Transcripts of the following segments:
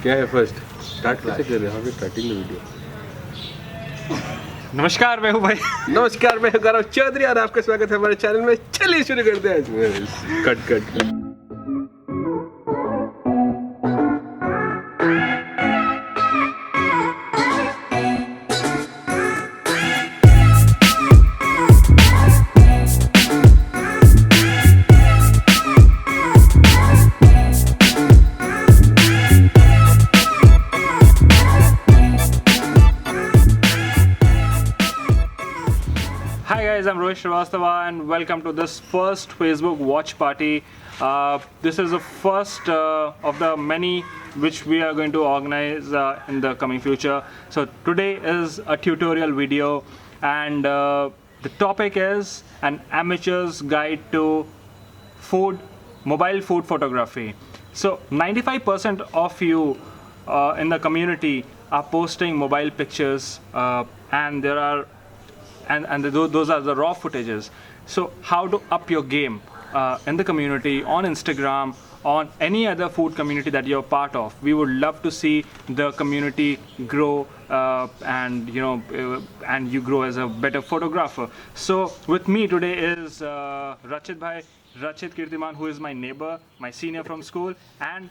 क्या है first start कैसे कर रहे हैं? How starting the video? नमस्कार, मैं हूँ भाई। नमस्कार, मैं गौरव चौधरी और आपका स्वागत है हमारे चैनल में। चलिए शुरू करते हैं। Cut Hi guys, I'm Rohit Srivastava and welcome to this first Facebook watch party. This is the first of the many which we are going to organize in the coming future. So today is a tutorial video and the topic is an amateur's guide to mobile food photography. So 95% of you in the community are posting mobile pictures and there are those are the raw footages. So how to up your game in the community, on Instagram, on any other food community that you're part of. We would love to see the community grow and you grow as a better photographer. So with me today is Rachit Kirteeman, who is my neighbor, my senior from school, and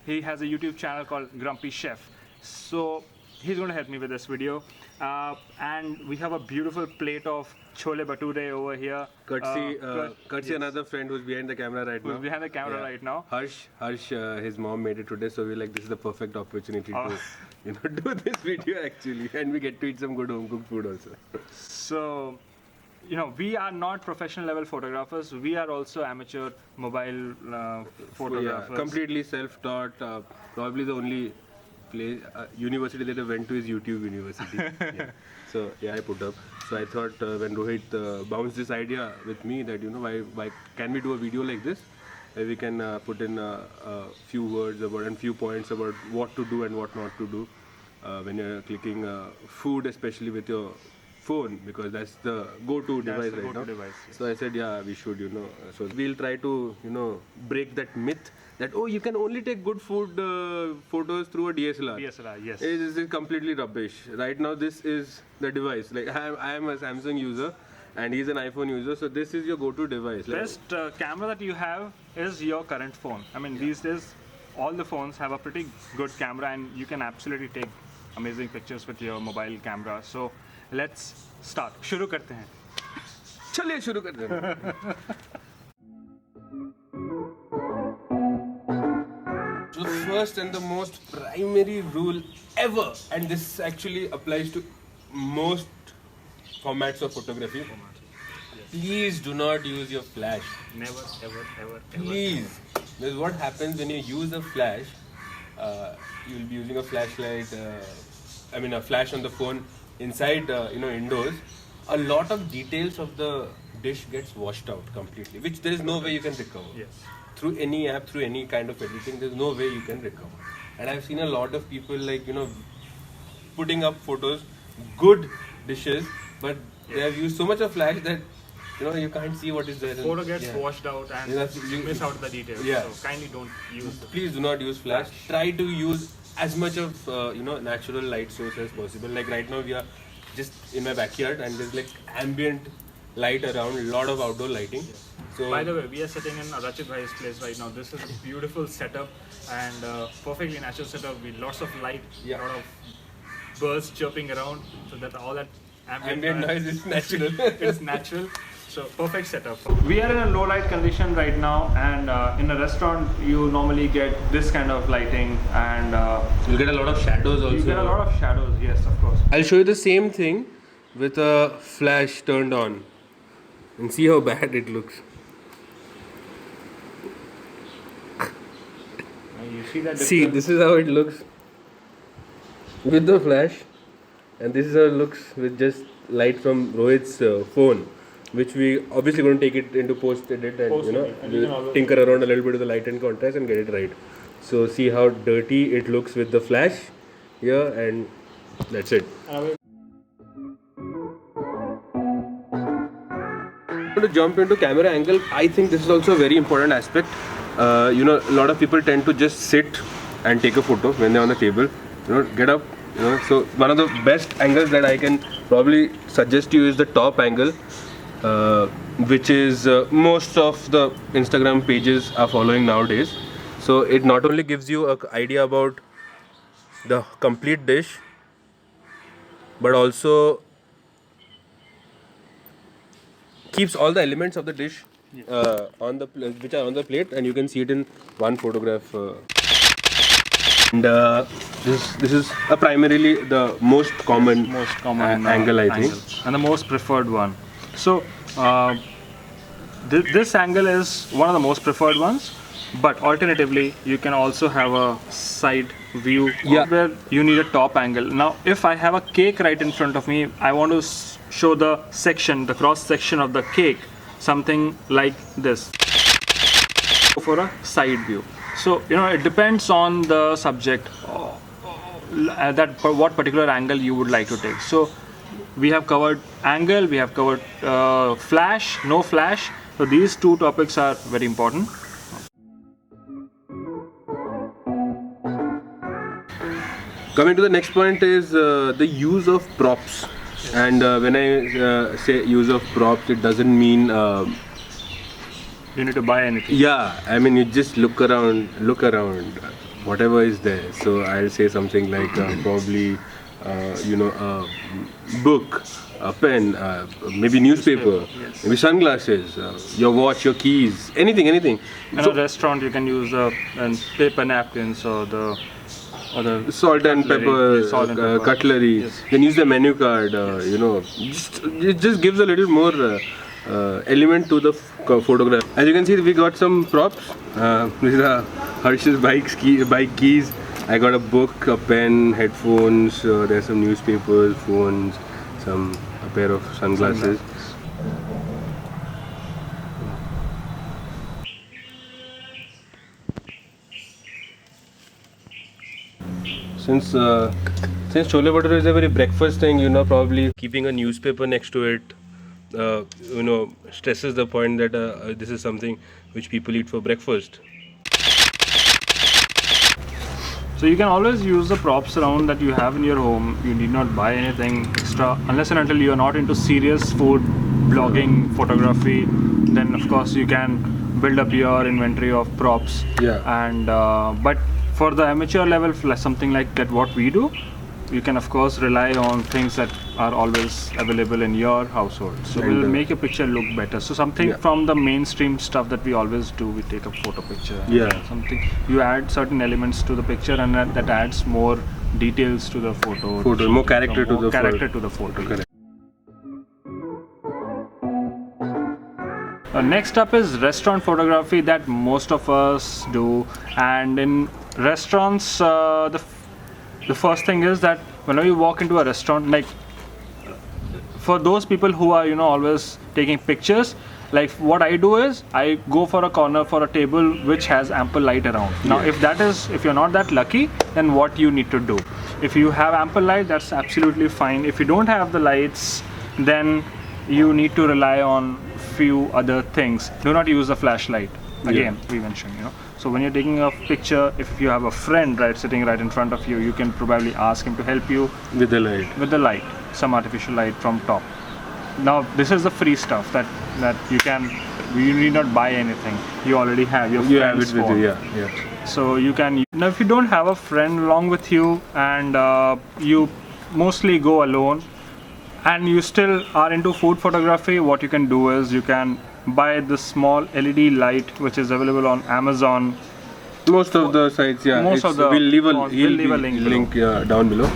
he has a YouTube channel called Grumpy Chef. So he's going to help me with this video. And we have a beautiful plate of chole bhature over here. Courtesy another friend who's behind the camera right now. Who's behind the camera right now. Harsh, his mom made it today, so we're like, this is the perfect opportunity to, do this video actually, and we get to eat some good home cooked food also. So, we are not professional level photographers. We are also amateur mobile photographers. Yeah, completely self-taught. Probably the only university that I went to is YouTube University. So I put up. So I thought when Rohit bounced this idea with me that why can we do a video like this where we can put in a few words about and few points about what to do and what not to do when you're clicking food, especially with your phone, because that's the go-to device right now. So I said, we should, So we'll try to, break that myth that, you can only take good food photos through a DSLR. DSLR, yes. This is completely rubbish. Right now, this is the device. Like I am a Samsung user and he's an iPhone user. So this is your go-to device. Best camera that you have is your current phone. I mean, these days, all the phones have a pretty good camera and you can absolutely take amazing pictures with your mobile camera. So let's start. शुरू करते हैं. चलिए शुरू करते हैं. So first and the most primary rule ever, and this actually applies to most formats of photography. Please do not use your flash. Never, ever. Please. Because what happens when you use a flash, you'll be using a flashlight, a flash on the phone inside, indoors. A lot of details of the dish gets washed out completely, which there is no way you can recover. Yes. Through any app, through any kind of editing, there's no way you can recover. And I've seen a lot of people putting up photos, good dishes, but they have used so much of flash that you can't see what is there. Photo gets washed out and you miss out the details. Yeah. So kindly don't use. Please do not use flash. Try to use as much of natural light source as possible. Like right now we are just in my backyard and there's like ambient light around, a lot of outdoor lighting. So by the way, we are sitting in Rachit Bhai's place right now. This is a beautiful setup and perfectly natural setup with lots of light, a lot of birds chirping around, so that all that ambient noise is natural. It's natural. So perfect setup. We are in a low light condition right now, and in a restaurant you normally get this kind of lighting, and you'll get a lot of shadows also. You get a lot of shadows, yes, of course. I'll show you the same thing with a flash turned on, and see how bad it looks. You see that? See, this is how it looks with the flash, and this is how it looks with just light from Rohit's phone, which we obviously going to take it into post edit and tinker around a little bit with the light and contrast and get it right. So see how dirty it looks with the flash here, and that's it. To jump into camera angle, I think this is also a very important aspect. A lot of people tend to just sit and take a photo when they're on the table. Get up. So one of the best angles that I can probably suggest you is the top angle, which is most of the Instagram pages are following nowadays. So it not only gives you an idea about the complete dish, but also keeps all the elements of the dish which are on the plate, and you can see it in one photograph. And this is primarily the most common angle, I think, and the most preferred one. So this angle is one of the most preferred ones, but alternatively you can also have a side view where you need a top angle. Now if I have a cake right in front of me, I want to show the cross section of the cake, something like this. Go for a side view. So it depends on the subject what particular angle you would like to take. So we have covered angle, we have covered flash, no flash. So these two topics are very important. Coming to the next point is the use of props. And when I say use of props, it doesn't mean you need to buy anything. Yeah, I mean you just look around, whatever is there. So I'll say something like probably a book, a pen, maybe newspaper, maybe sunglasses, your watch, your keys, anything. In a restaurant, you can use paper napkins or the salt and pepper, cutlery. Yes. You can use the menu card. It just gives a little more element to the photograph. As you can see, we got some props. These are Harsh's bike keys. I got a book, a pen, headphones. There's some newspapers, phones, a pair of sunglasses. Since chole bhature is a very breakfast thing, probably keeping a newspaper next to it, stresses the point that this is something which people eat for breakfast. So you can always use the props around that you have in your home. You need not buy anything extra unless and until you are not into serious food blogging, photography. Then of course you can build up your inventory of props. Yeah. And but for the amateur level, something like that, what we do, you can of course rely on things that are always available in your household. So we'll make your picture look better. So something from the mainstream stuff that we always do, we take a photo picture. Something you add certain elements to the picture, and that adds more details to the photo. More character to the photo. Correct. Next up is restaurant photography that most of us do, and in restaurants the first thing is that whenever you walk into a restaurant, like for those people who are always taking pictures, like what I do is I go for a corner for a table which has ample light around. Now if you're not that lucky, then what you need to do, if you have ample light, that's absolutely fine. If you don't have the lights, then you need to rely on few other things. Do not use a flashlight. Again, we mentioned, So when you're taking a picture, if you have a friend sitting right in front of you, you can probably ask him to help you with the light, some artificial light from top. Now this is the free stuff that you need not buy anything. You already have your friend's phone. With you, yeah. So you can, now if you don't have a friend along with you and you mostly go alone and you still are into food photography, what you can do is you can buy this small LED light which is available on Amazon. Most of the sites, we'll leave a link down below.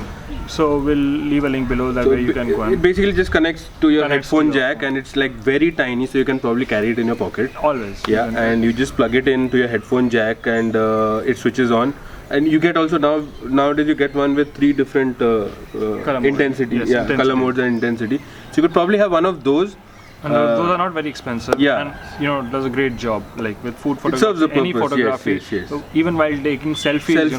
So we'll leave a link below, that way you can go and... It basically just connects to your headphone jack, and it's like very tiny, so you can probably carry it in your pocket. Always. Yeah, and you just plug it into your headphone jack and it switches on. And you get also nowadays you get one with 3 different intensity, color modes and intensity. So you could probably have one of those. And those are not very expensive. Yeah. And does a great job. Like with food photography, it serves the purpose. Any photography. Yes. So even while taking selfies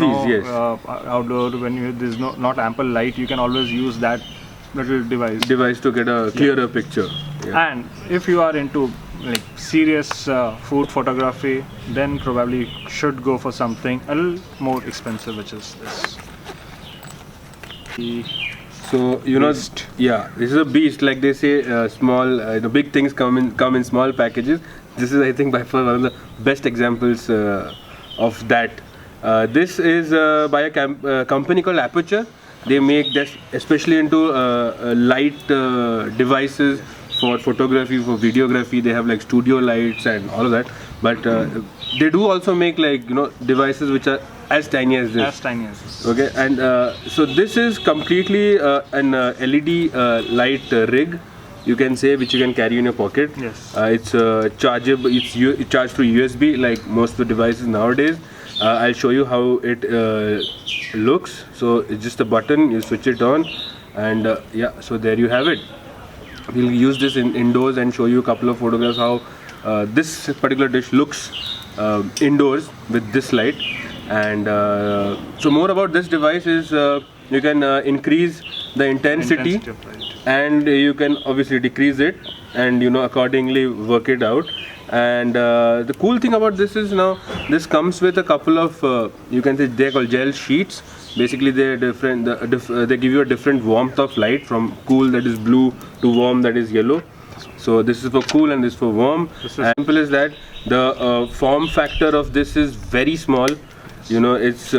outdoor, when there's not ample light, you can always use that little device to get a clearer picture. And if you are into like serious food photography, then probably should go for something a little more expensive, which is this. So you know, Beast. yeah, this is a beast. Like they say, small, the big things come in small packages. This is, I think, by far one of the best examples of that. This is by a company called Aperture. They make this especially into light devices for photography, for videography. They have like studio lights and all of that. But they do also make, like, you know, devices which are as tiny as this. As tiny as this. Okay, and so this is completely an LED light rig, you can say, which you can carry in your pocket. Yes. It's chargeable. It's charged through USB, like most of the devices nowadays. I'll show you how it looks. So it's just a button. You switch it on, and yeah. So there you have it. We'll use this indoors and show you a couple of photographs how this particular dish looks indoors with this light. And so more about this device is you can increase the intensity of light. and you can obviously decrease it, and you know, accordingly work it out. And the cool thing about this is now this comes with a couple of you can say they're called gel sheets. Basically they're different, they give you a different warmth of light, from cool, that is blue, to warm, that is yellow. So this is for cool and this is for warm. Simple is that the form factor of this is very small. You know, it's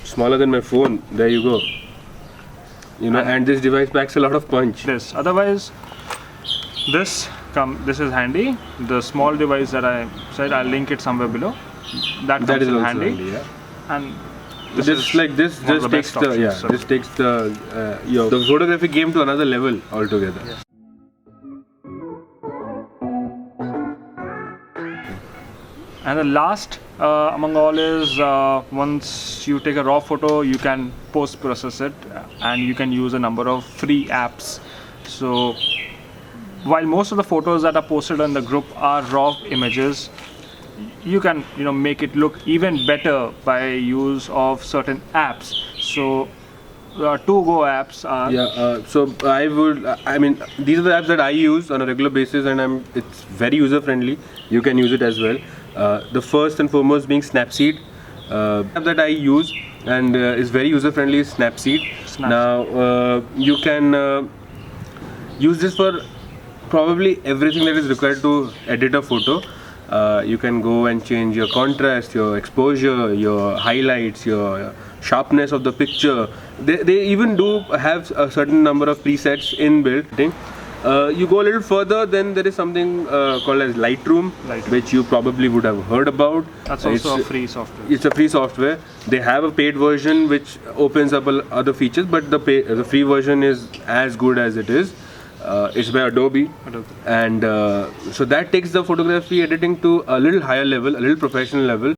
smaller than my phone. There you go. You know, and this device packs a lot of punch. This. Otherwise, this is handy. The small device that I said, I'll link it somewhere below. That That comes is in also handy. handy, yeah. And This is like this one of just the takes best the options, yeah so. this takes the photography game to another level altogether. Yes. And the last among all is once you take a raw photo, you can post-process it, and you can use a number of free apps. So while most of the photos that are posted on the group are raw images, you can, you know, make it look even better by use of certain apps. So to-go apps are So I mean, these are the apps that I use on a regular basis, and it's very user friendly. You can use it as well. The first and foremost being Snapseed. App that I use and is very user friendly is Snapseed. Now you can use this for probably everything that is required to edit a photo. You can go and change your contrast, your exposure, your highlights, your sharpness of the picture. They even do have a certain number of presets inbuilt. You go a little further, then there is something called as Lightroom, which you probably would have heard about. That's also a free software. It's a free software. They have a paid version which opens up other features, but the free version is as good as it is. It's by Adobe. And so that takes the photography editing to a little higher level, a little professional level.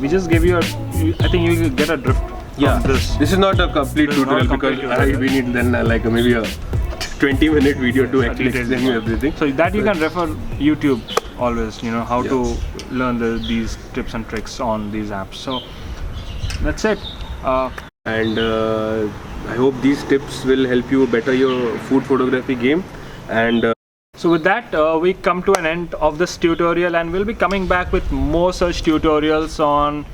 We just gave you I think you get a drift from this. This is not a complete tutorial because we need then like maybe a 20-minute video to actually explain you everything. So that you can refer YouTube always, you know, how to learn these tips and tricks on these apps. So that's it. And I hope these tips will help you better your food photography game. And So with that, we come to an end of this tutorial, and we'll be coming back with more such tutorials on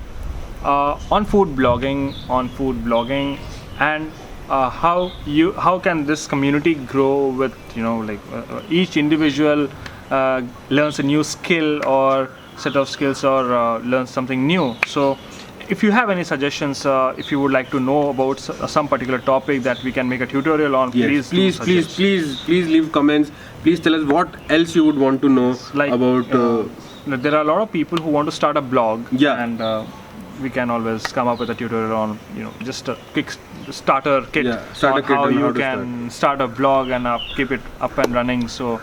food blogging, and how can this community grow with, you know, like each individual learns a new skill or set of skills, or learns something new. So if you have any suggestions, if you would like to know about some particular topic that we can make a tutorial on, yes, please please leave comments. Please tell us what else you would want to know about. There are a lot of people who want to start a blog, Yeah. and we can always come up with a tutorial on, you know, just a quick starter kit, starter on kit how on you how to can start a blog and keep it up and running. So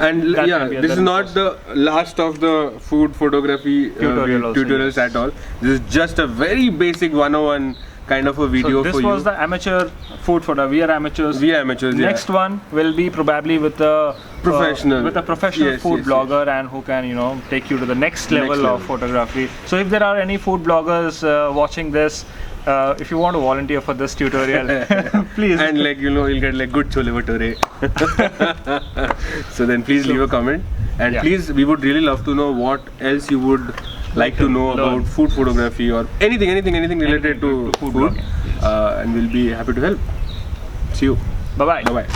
and that yeah, can be a this is learning not the last of the food photography tutorials at all. This is just a very basic 101 kind of a video this for you. was the amateur food photo. We are amateurs. Next one will be probably with a Professional. Yes, food blogger, and who can, you know, take you to the next level of photography. So if there are any food bloggers watching this, if you want to volunteer for this tutorial, please. And like, you know, you'll get like good chole bhature. So then please leave a comment, and please, we would really love to know what else you would like to know about food photography, or anything related to food, and we'll be happy to help. See you. Bye bye.